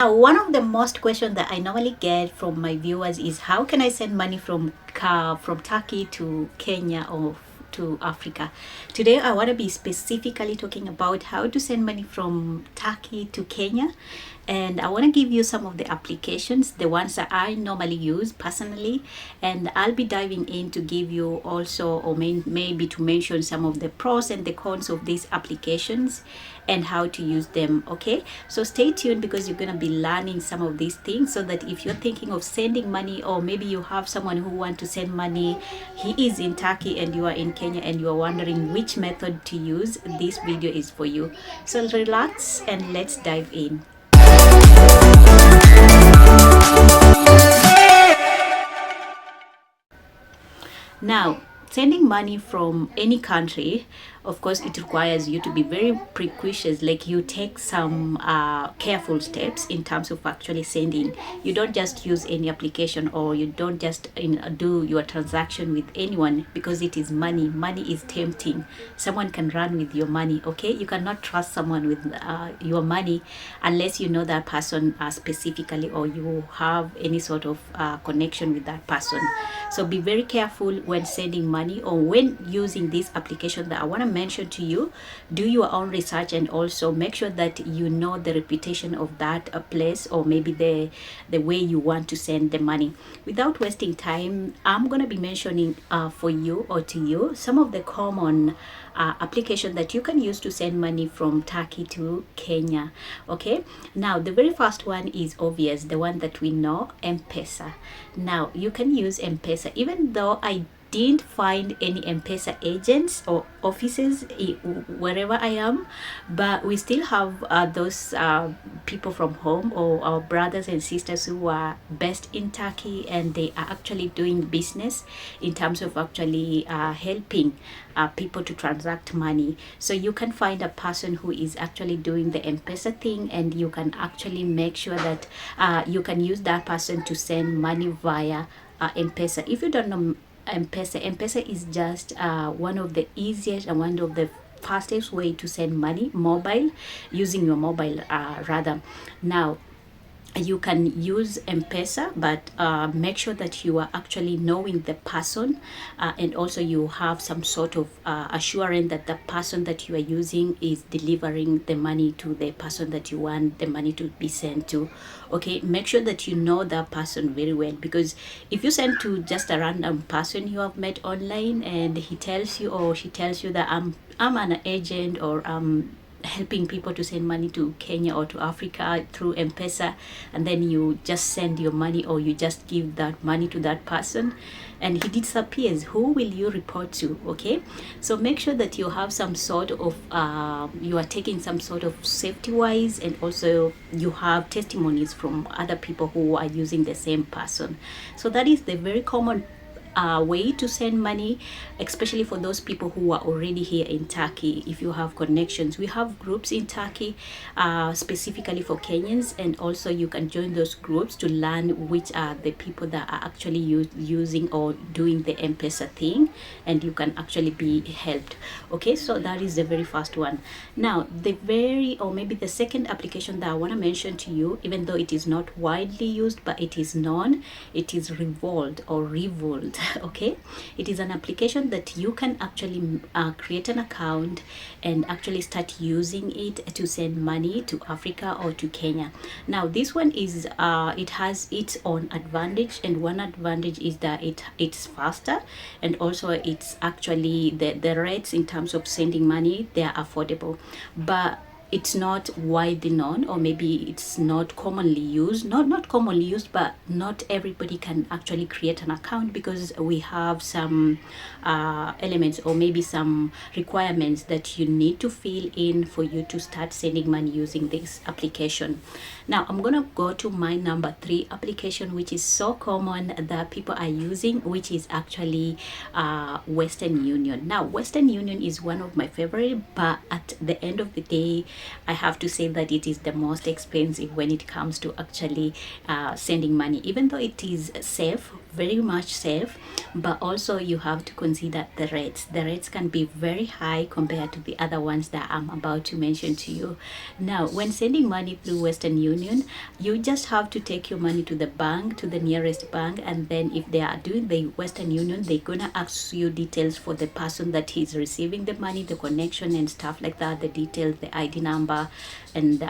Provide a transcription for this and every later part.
Now, one of the most questions that I normally get from my viewers is how can I send money from Turkey to Kenya or to Africa? Today, I want to be specifically talking about how to send money from Turkey to Kenya, and I want to give you some of the applications, the ones that I normally use personally, and I'll be diving in to give you also, or maybe to mention some of the pros and the cons of these applications and how to use them. Okay, so stay tuned because you're going to be learning some of these things, so that if you're thinking of sending money, or maybe you have someone who wants to send money, he is in Turkey and you are in Kenya, and you are wondering which method to use, this video is for you. So relax and let's dive in. Now, sending money from any country, of course, it requires you to be very precocious. Like, you take some careful steps in terms of actually sending. You don't just use any application, or you don't just do your transaction with anyone, because it is money. Money is tempting. Someone can run with your money. Okay, you cannot trust someone with your money unless you know that person specifically, or you have any sort of connection with that person. So be very careful when sending money, or when using this application that I want to mention to you. Do your own research, and also make sure that you know the reputation of that place, or maybe the way you want to send the money. Without wasting time, I'm going to be mentioning for you, or to you, some of the common application that you can use to send money from Turkey to Kenya. Okay, now the very first one is obvious, the one that we know, M-Pesa. Now you can use M-Pesa, even though I didn't find any M-Pesa agents or offices wherever I am, but we still have those people from home, or our brothers and sisters who are based in Turkey, and they are actually doing business in terms of actually helping people to transact money. So you can find a person who is actually doing the M-Pesa thing, and you can actually make sure that you can use that person to send money via M-Pesa. If you don't know M-Pesa is just one of the easiest and one of the fastest way to send money mobile, using your mobile rather. Now, you can use M-Pesa, but make sure that you are actually knowing the person, and also you have some sort of assurance that the person that you are using is delivering the money to the person that you want the money to be sent to. Okay, make sure that you know that person very well, because if you send to just a random person you have met online, and he tells you, or she tells you that I'm an agent, or helping people to send money to Kenya or to Africa through M-Pesa, and then you just send your money, or you just give that money to that person, and he disappears, who will you report to? Okay, so make sure that you have some sort of you are taking some sort of safety wise, and also you have testimonies from other people who are using the same person. So that is the very common way to send money, especially for those people who are already here in Turkey. If you have connections, we have groups in Turkey specifically for Kenyans, and also you can join those groups to learn which are the people that are actually using or doing the M-Pesa thing, and you can actually be helped. Okay, so that is the very first one. Now, or maybe the second application that I want to mention to you, even though it is not widely used but it is known, it is Revolt. Okay, it is an application that you can actually create an account and actually start using it to send money to Africa or to Kenya. Now, this one is it has its own advantage, and one advantage is that it's faster, and also it's actually the rates in terms of sending money, they are affordable, but it's not widely known, or maybe it's not commonly used. Not commonly used, but not everybody can actually create an account, because we have some elements, or maybe some requirements that you need to fill in for you to start sending money using this application. Now, I'm gonna go to my number 3 application, which is so common that people are using, which is actually Western Union. Now, Western Union is one of my favorite, but at the end of the day, I have to say that it is the most expensive when it comes to actually sending money, even though it is safe, very much safe, but also you have to consider the rates can be very high compared to the other ones that I'm about to mention to you. Now, when sending money through Western Union, you just have to take your money to the bank, to the nearest bank, and then if they are doing the Western Union, they're gonna ask you details for the person that is receiving the money, the connection and stuff like that, the details, the ID number, and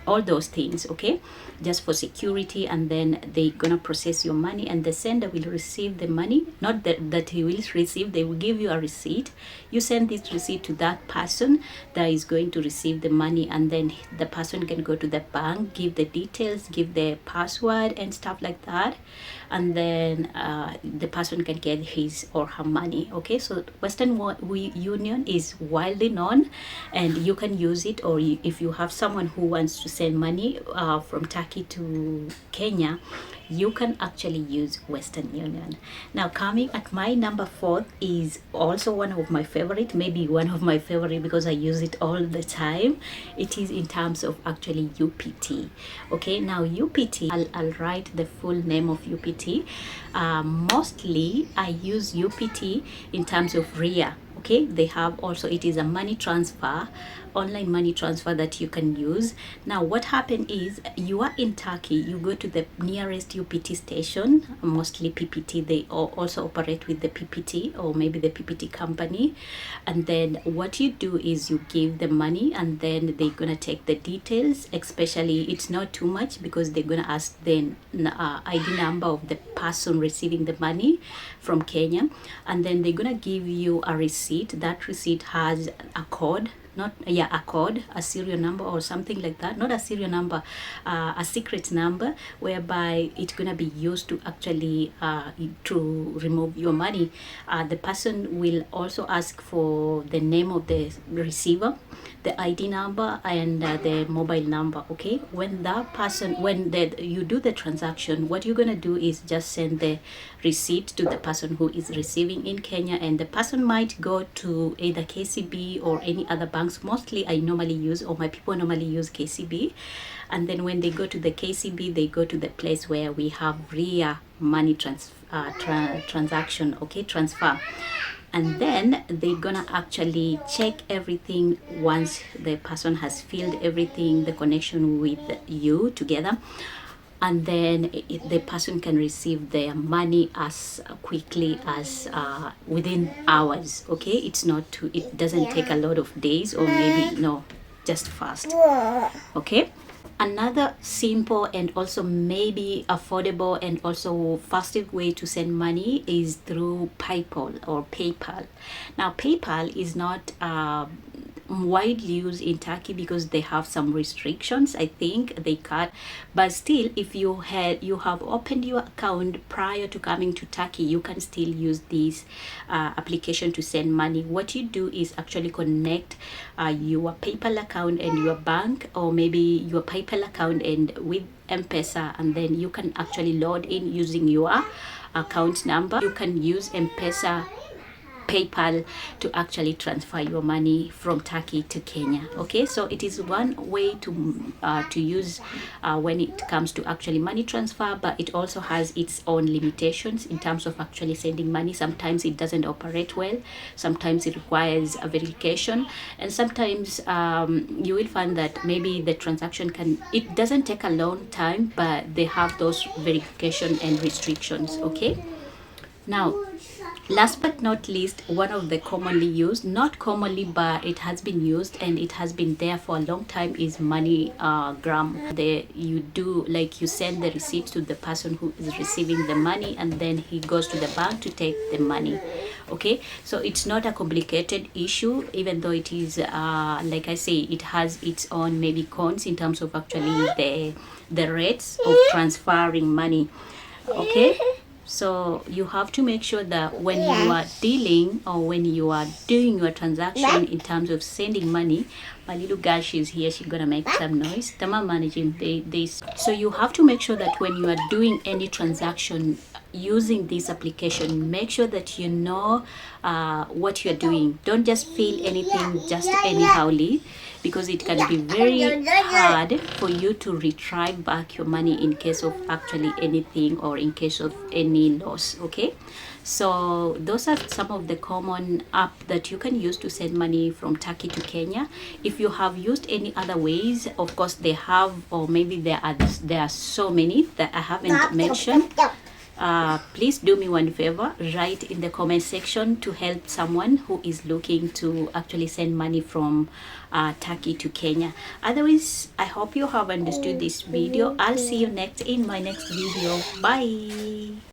all those things, okay, just for security. And then they're gonna process your money, and the sender will receive the money, not that he will receive, they will give you a receipt. You send this receipt to that person that is going to receive the money, and then the person can go to the bank, give the details, give the password and stuff like that, and then the person can get his or her money. Okay, so Western Union is widely known, and you can use it, or if you have someone who wants to send money from Turkey to Kenya, you can actually use Western Union. Now, coming at my number 4 is also one of my favorite, maybe one of my favorite because I use it all the time. It is in terms of actually UPT. Okay, now UPT, I'll write the full name of UPT. Mostly I use UPT in terms of RIA. Okay, they have also, it is a money transfer, online money transfer that you can use. Now, what happened is, you are in Turkey, you go to the nearest UPT station, mostly PPT, they also operate with the PPT or maybe the PPT company, and then what you do is you give the money, and then they're gonna take the details, especially it's not too much because they're gonna ask the ID number of the person receiving the money from Kenya, and then they're gonna give you a receipt. That receipt has a code, a code, a serial number or something like that, not a serial number, a secret number, whereby it's gonna be used to actually to remove your money. The person will also ask for the name of the receiver, the ID number, and the mobile number. Okay, when that person, when you do the transaction, what you're gonna do is just send the receipt to the person who is receiving in Kenya, and the person might go to either KCB or any other banks. Mostly I normally use, or my people normally use, KCB, and then when they go to the KCB, they go to the place where we have RIA money transaction, okay, transfer, and then they're gonna actually check everything. Once the person has filled everything, the connection with you together, and then the person can receive their money as quickly as within hours. Okay, it doesn't take a lot of days, or maybe no, just fast. Okay, another simple and also maybe affordable and also fastest way to send money is through PayPal or PayPal. Now, PayPal is not widely used in Turkey because they have some restrictions. I think they cut, but still, if you have opened your account prior to coming to Turkey, you can still use this application to send money. What you do is actually connect your PayPal account and your bank, or maybe your PayPal account and with M-Pesa, and then you can actually load in using your account number. You can use M-Pesa, PayPal to actually transfer your money from Turkey to Kenya. Okay, so it is one way to use when it comes to actually money transfer, but it also has its own limitations in terms of actually sending money. Sometimes it doesn't operate well, sometimes it requires a verification, and sometimes you will find that maybe the transaction it doesn't take a long time, but they have those verification and restrictions. Okay, now, last but not least, one of the commonly used, not commonly, but it has been used and it has been there for a long time, is MoneyGram. You send the receipt to the person who is receiving the money, and then he goes to the bank to take the money. Okay, so it's not a complicated issue, even though it is like I say, it has its own maybe cons in terms of actually the rates of transferring money. Okay, so you have to make sure that when you are dealing or when you are doing your transaction in terms of sending money, my little girl, she's here, she's gonna make some noise. Tama managing this. So you have to make sure that when you are doing any transaction using this application, make sure that you know what you're doing. Don't just fill anything just anyhowly. because it can be very hard for you to retrieve back your money in case of actually anything or in case of any loss. Okay, so those are some of the common app that you can use to send money from Turkey to Kenya. If you have used any other ways, of course they have, or maybe there are so many that I haven't mentioned. Please do me one favor, write in the comment section to help someone who is looking to actually send money from Turkey to Kenya. Otherwise, I hope you have understood this video. I'll see you next in my next video. Bye.